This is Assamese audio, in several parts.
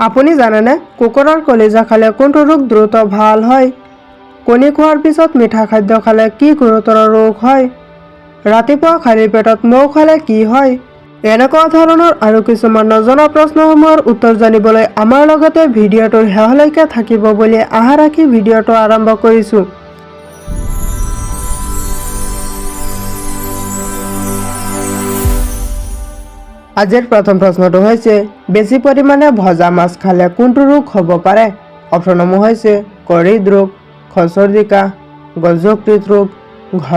আপুনি জানেনে কুকুৰৰ কলিজা খালে কোনটো ৰোগ দ্ৰুত ভাল হয়? কণী খোৱাৰ পিছত মিঠা খাদ্য খালে কি গুৰুতৰ ৰোগ হয়? ৰাতিপুৱা খালী পেটত মৌ খালে কি হয়? এনেকুৱা ধৰণৰ আৰু কিছুমান নজনা প্ৰশ্নসমূহৰ উত্তৰ জানিবলৈ আমাৰ লগতে ভিডিঅ'টোৰ শেষলৈকে থাকিব বুলি আশা ৰাখি ভিডিঅ'টো আৰম্ভ কৰিছোঁ। আজিৰ প্ৰথম প্ৰশ্নটো হৈছে বেছি পৰিমাণে ভজা মাছ খালে কোনটো ৰোগ হ'ব পাৰে? অপশ্যনসমূহ হৈছে ক হৃদৰোগ, খ চৰ্দি কাহ, গ যকৃত ৰোগ, ঘ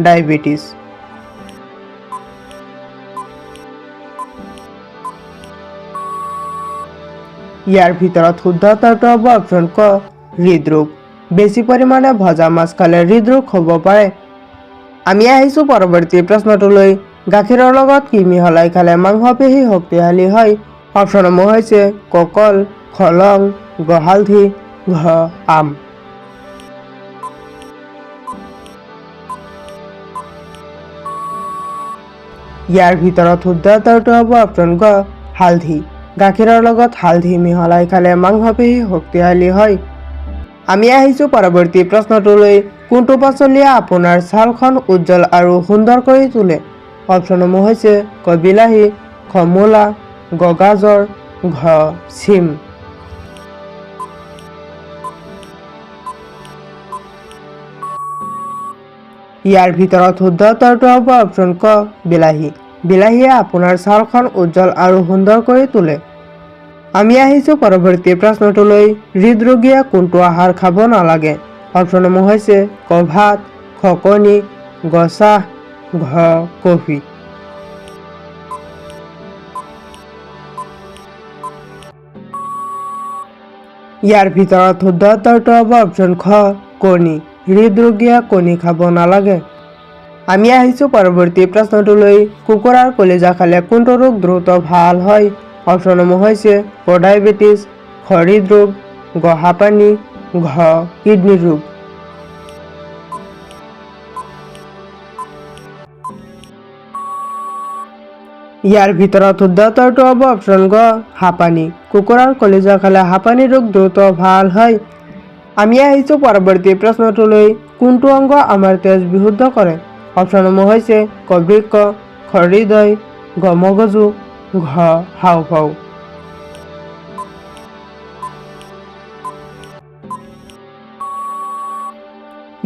ডায়েবেটিছ। ইয়াৰ ভিতৰত শুদ্ধ উত্তৰটো হ'ব অপশ্যন ক হৃদৰোগ। বেছি পৰিমাণে ভজা মাছ খালে হৃদৰোগ হ'ব পাৰে। আমি আহিছোঁ পৰৱৰ্তী প্ৰশ্নটোলৈ। গাখীৰৰ লগত কি মিহলাই খালে মাংসপেশী শক্তিশালী হয়? অপশ্যনসমূহ হৈছে ক কল, খ লং, গ হালধি, ঘ আম। ইয়াৰ ভিতৰত শুদ্ধ উত্তৰটো হ'ব অপশ্যন গ হালধি। গাখীৰৰ লগত হালধি মিহলাই খালে মাংসপেশী শক্তিশালী হয়। আমি আহিছোঁ পৰৱৰ্তী প্ৰশ্নটোলৈ। কোনটো পাচলিয়ে আপোনাৰ ছালখন উজ্জ্বল আৰু সুন্দৰ কৰি তোলে? অপশ্যনসমূহ হৈছে ক বিলাহী, খ মূলা, গ গাজৰ, ঘ চিম। ইয়াৰ ভিতৰত শুদ্ধ উত্তৰটো হ'ব অপশ্যন ক বিলাহী। বিলাহীয়ে আপোনাৰ ছালখন উজ্জ্বল আৰু সুন্দৰ কৰি তোলে। আমি আহিছোঁ পৰৱৰ্তী প্ৰশ্নটোলৈ। হৃদৰোগীয়ে কোনটো আহাৰ খাব নালাগে? অপশ্যনসমূহ হৈছে ক ভাত, খ কণী, গ চাহ, ঘ কফি। ইয়াৰ ভিতৰত শুদ্ধ উত্তৰটো হ'ব অপশ্যন খ কণী। হৃদৰোগীয়ে কণী খাব নালাগে। আমি আহিছোঁ পৰৱৰ্তী প্ৰশ্নটোলৈ। কুকুৰাৰ কলিজা খালে কোনটো ৰোগ দ্ৰুত ভাল হয়? অপশ্যনসমূহ হৈছে ক ডায়েবেটিছ, খ হৃদৰোগ, গ হাঁপানি, ঘ কিডনী ৰোগ। ইয়াৰ ভিতৰত শুদ্ধ উত্তৰটো হ'ব অপশ্যন গ হাঁপানি। কুকুৰাৰ কলিজা খালে হাঁপানি ৰোগ দ্ৰুত ভাল হয়। আমি আহিছোঁ পৰৱৰ্তী প্ৰশ্নটোলৈ। কোনটো অংগ আমাৰ তেজ বিশুদ্ধ কৰে? অপশ্যনসমূহ হৈছে ক বৃক্ক, খ হৃদয়, গ মগজু, ঘ হাঁওফাঁও।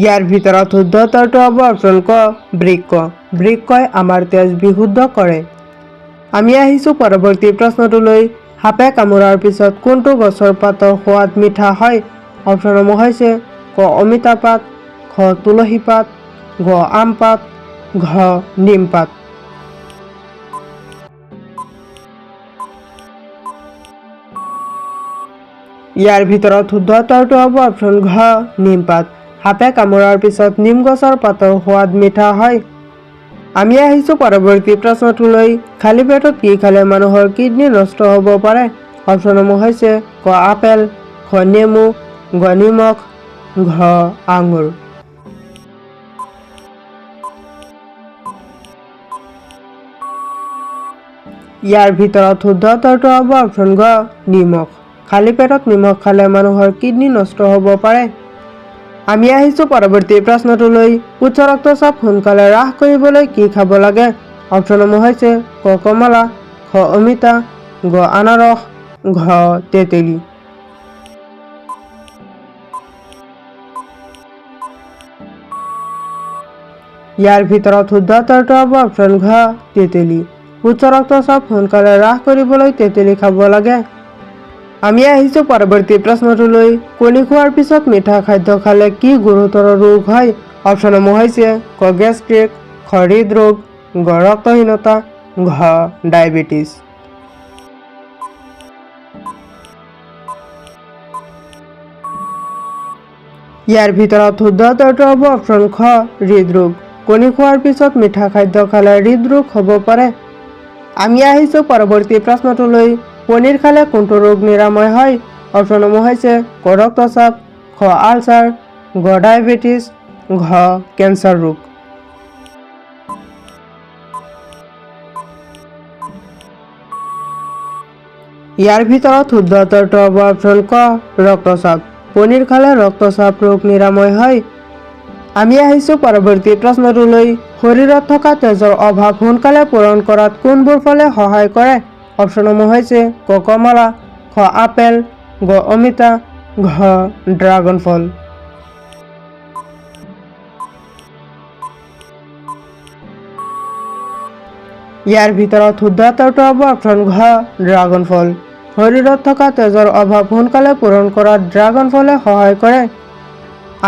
ইয়াৰ ভিতৰত শুদ্ধ উত্তৰটো হ'ব অপশ্যন ক বৃক্ক। বৃক্কই আমাৰ তেজ বিশুদ্ধ কৰে। আমি আহিছোঁ পৰৱৰ্তী প্ৰশ্নটোলৈ। সাপে কামোৰাৰ পিছত কোনটো গছৰ পাতৰ সোৱাদ মিঠা হয়? অপশ্যনসমূহ হৈছে ক অমিতা পাত, খ তুলসী পাত, গ আম পাত, ঘ নিম পাত। ইয়াৰ ভিতৰত শুদ্ধ উত্তৰটো হ'ব অপশ্যন ঘ নিম পাত। সাপে কামোৰাৰ পিছত নিম গছৰ পাতৰ সোৱাদ মিঠা হয়। আমি আহিছোঁ পৰৱৰ্তী প্ৰশ্নটোলৈ। খালী পেটত কি খালে মানুহৰ কিডনী নষ্ট হ'ব পাৰে? অপশ্যনসমূহ হৈছে ক আপেল, খ নেমু, গ নিমখ, ঘ আঙুৰ। ইয়াৰ ভিতৰত শুদ্ধ উত্তৰটো হ'ব অপশ্যন গ নিমখ। খালী পেটত নিমখ খালে মানুহৰ কিডনী নষ্ট হ'ব পাৰে। আমি আহিছোঁ পৰৱৰ্তী প্ৰশ্নটোলৈ। উচ্চ ৰক্তচাপ সোনকালে হ্ৰাস কৰিবলৈ কি খাব লাগে? অপশ্যনসমূহ হৈছে ক কমলা, খ অমিতা, গ আনাৰস, ঘ তেঁতেলী। ইয়াৰ ভিতৰত শুদ্ধ উত্তৰটো হ'ব অপশ্যন ঘ তেঁতেলী। উচ্চ ৰক্তচাপ সোনকালে হ্ৰাস কৰিবলৈ তেঁতেলী খাব লাগে। আমি আহিছোঁ পৰৱৰ্তী প্ৰশ্নটোলৈ। কণী খোৱাৰ পিছত মিঠা খাদ্য খালে কি গুৰুতৰ ৰোগ হয়? অপশ্যনসমূহ হৈছে ক গেষ্ট্ৰিক, খ হৃদৰোগ, গ ৰক্তহীনতা, ঘ ডায়েবেটিছ। ইয়াৰ ভিতৰত শুদ্ধ উত্তৰটো হ'ব অপশ্যন খ হৃদৰোগ। কণী খোৱাৰ পিছত মিঠা খাদ্য খালে হৃদৰোগ হ'ব পাৰে। আমি আহিছোঁ পৰৱৰ্তী প্ৰশ্নটোলৈ। পনীৰ খালে কোনটো ৰোগ নিৰাময় হয়? অপশ্যনসমূহ হৈছে ক ৰক্তচাপ, খ আলচাৰ, গ ডায়েবেটিছ, ঘ কেঞ্চাৰ ৰোগ। ইয়াৰ ভিতৰত শুদ্ধ উত্তৰটো হ'ব অপশ্যন ক ৰক্তচাপ। পনীৰ খালে ৰক্তচাপ ৰোগ নিৰাময় হয়। আমি আহিছোঁ পৰৱৰ্তী প্ৰশ্নটোলৈ। শৰীৰত থকা তেজৰ অভাৱ সোনকালে পূৰণ কৰাত কোনবোৰ ফলে সহায় কৰে? অপশ্যনসমূহ হৈছে ক কমলা, খ আপেল, গ অমিতা, ঘ ড্ৰাগন ফল। ইয়াৰ ভিতৰত শুদ্ধ উত্তৰটো হ'ব অপশ্যন ঘ ড্ৰাগন ফল। শৰীৰত থকা তেজৰ অভাৱ সোনকালে পূৰণ কৰাত ড্ৰাগন ফলে সহায় কৰে।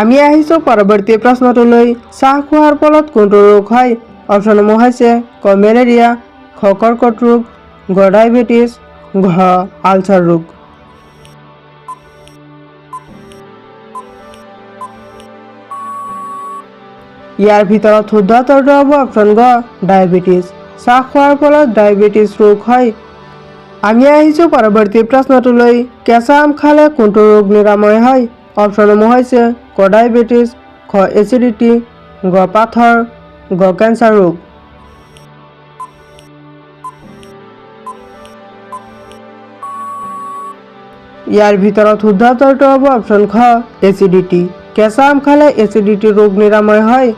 আমি আহিছোঁ পৰৱৰ্তী প্ৰশ্নটোলৈ। চাহ খোৱাৰ ফলত কোনটো ৰোগ হয়? অপশ্যনসমূহ হৈছে ক মেলেৰিয়া, খ কৰ্কট ৰোগ, গ ডায়েবেটিছ, ঘ আলচাৰ ৰোগ। ইয়াৰ ভিতৰত শুদ্ধ উত্তৰটো হ'ব অপশ্যন গ ডায়েবেটিছ। চাহ খোৱাৰ ফলত ডায়েবেটিছ ৰোগ হয়। আমি আহিছোঁ পৰৱৰ্তী প্ৰশ্নটোলৈ। কেঁচা আম খালে কোনটো ৰোগ নিৰাময় হয়? অপশ্যনসমূহ হৈছে ক ডায়েবেটিছ, খ এচিডিটি, গ পাথৰ, গ কেঞ্চাৰ ৰোগ। ইয়াৰ ভিতৰত শুদ্ধ উত্তৰটো হ'ব অপশ্যন খ এচিডিটি। কেঁচা আম খালে এচিডিটি ৰোগ নিৰাময় হয়।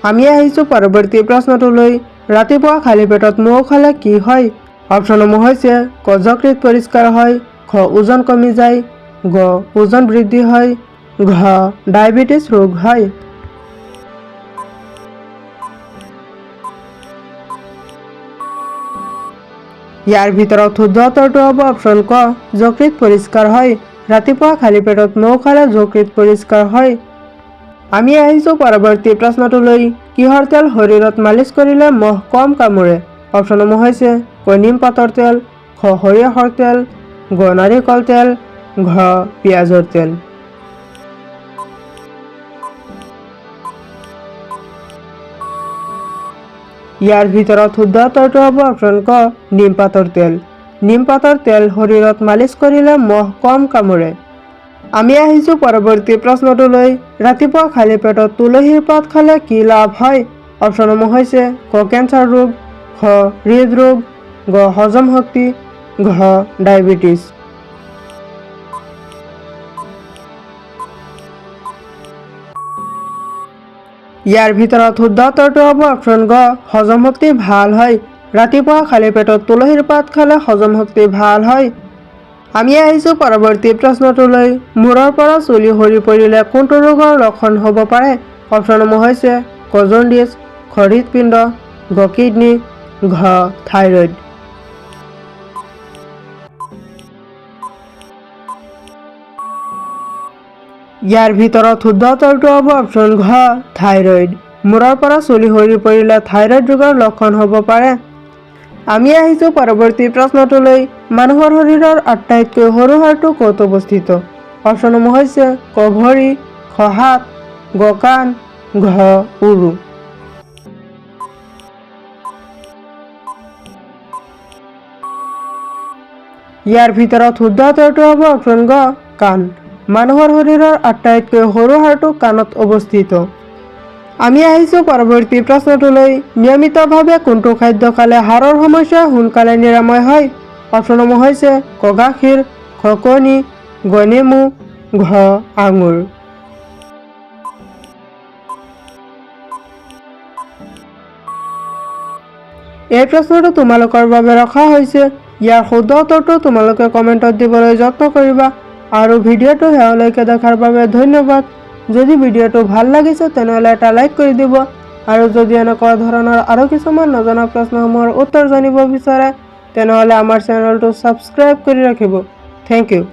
আমি আহিছোঁ পৰৱৰ্তী প্ৰশ্নটোলৈ। ৰাতিপুৱা খালী পেটত মৌ খালে কি হয়? অপশ্যনসমূহ হৈছে ক যকৃত পৰিষ্কাৰ হয়, খ ওজন কমি যায়, গ ওজন বৃদ্ধি হয়, ঘ ডায়েবেটিছ ৰোগ হয়। ইয়াৰ ভিতৰত শুদ্ধ উত্তৰটো হ'ব অপশ্যন ক যকৃত পৰিষ্কাৰ হয়। ৰাতিপুৱা খালী পেটত মৌ খালে যকৃত পৰিষ্কাৰ হয়। আমি আহিছোঁ পৰৱৰ্তী প্ৰশ্নটোলৈ। কিহৰ তেল শৰীৰত মালিচ কৰিলে মহ কম কামোৰে? অপশ্যনসমূহ হৈছে ক নিম পাতৰ তেল, খ সৰিয়হৰ তেল, গ নাৰিকল তেল, ঘ পিঁয়াজৰ তেল। ইয়াৰ ভিতৰত শুদ্ধ উত্তৰটো হ'ব অপশ্যন ক নিম পাতৰ তেল। নিম পাতৰ তেল শৰীৰত মালিচ কৰিলে মহ কম কামোৰে। আমি আহিছোঁ পৰৱৰ্তী প্ৰশ্নটোলৈ। ৰাতিপুৱা খালী পেটত তুলসীৰ পাত খালে কি লাভ হয়? অপশ্যনসমূহ হৈছে ক কেঞ্চাৰ ৰোগ, খ হৃদৰোগ, গ হজম শক্তি, ঘ ডায়েবেটিছ। ইয়াৰ ভিতৰত শুদ্ধ উত্তৰটো হ'ব অপশ্যন গ হজম শক্তি ভাল হয়। ৰাতিপুৱা খালী পেটত তুলসীৰ পাত খালে হজম শক্তি ভাল হয়। আমি আহিছোঁ পৰৱৰ্তী প্ৰশ্নটোলৈ। মূৰৰ পৰা চুলি সৰি পৰিলে কোনটো ৰোগৰ লক্ষণ হ'ব পাৰে? অপশ্যনসমূহ হৈছে ক জণ্ডিছ, খ হৃদপিণ্ড, গ কিডনী, ঘ থাইৰয়ড। ইয়াৰ ভিতৰত শুদ্ধ উত্তৰটো হ'ব অপশ্যন ঘ থাইৰয়ড। মূৰৰ পৰা চুলি সৰি পৰিলে থাইৰয়ড ৰোগৰ লক্ষণ হ'ব পাৰে। আমি আহিছোঁ পৰৱৰ্তী প্ৰশ্নটোলৈ। মানুহৰ শৰীৰৰ আটাইতকৈ সৰু হাড়টো ক'ত অৱস্থিত? অপশ্যনসমূহ হৈছে ক ভৰি, খ হাত, গ কাণ, ঘ উৰু। ইয়াৰ ভিতৰত শুদ্ধ উত্তৰটো হ'ব অপশ্যন গ কাণ। মানুহৰ শৰীৰৰ আটাইতকৈ সৰু হাড়টো কাণত অৱস্থিত। আমি আহিছোঁ পৰৱৰ্তী প্ৰশ্নটোলৈ। নিয়মিতভাৱে কোনটো খাদ্য খালে হাড়ৰ সমস্যা সোনকালে নিৰাময় হয়? অপশ্যনসমূহ হৈছে ক গাখীৰ, খ কণী, গ নেমু, ঘ আঙুৰ। এই প্ৰশ্নটো তোমালোকৰ বাবে ৰখা হৈছে। ইয়াৰ শুদ্ধ উত্তৰটো তোমালোকে কমেণ্টত দিবলৈ যত্ন কৰিবা আৰু ভিডিঅ'টো শেষলৈকে দেখাৰ বাবে ধন্যবাদ। যদি ভিডিঅ'টো ভাল লাগিছে তেনেহ'লে এটা লাইক কৰি দিব আৰু যদি এনেকুৱা ধৰণৰ আৰু কিছুমান নজনা প্ৰশ্নসমূহৰ উত্তৰ জানিব বিচাৰে তেনেহ'লে আমাৰ চেনেলটো ছাবস্ক্ৰাইব কৰি ৰাখিব। Thank U.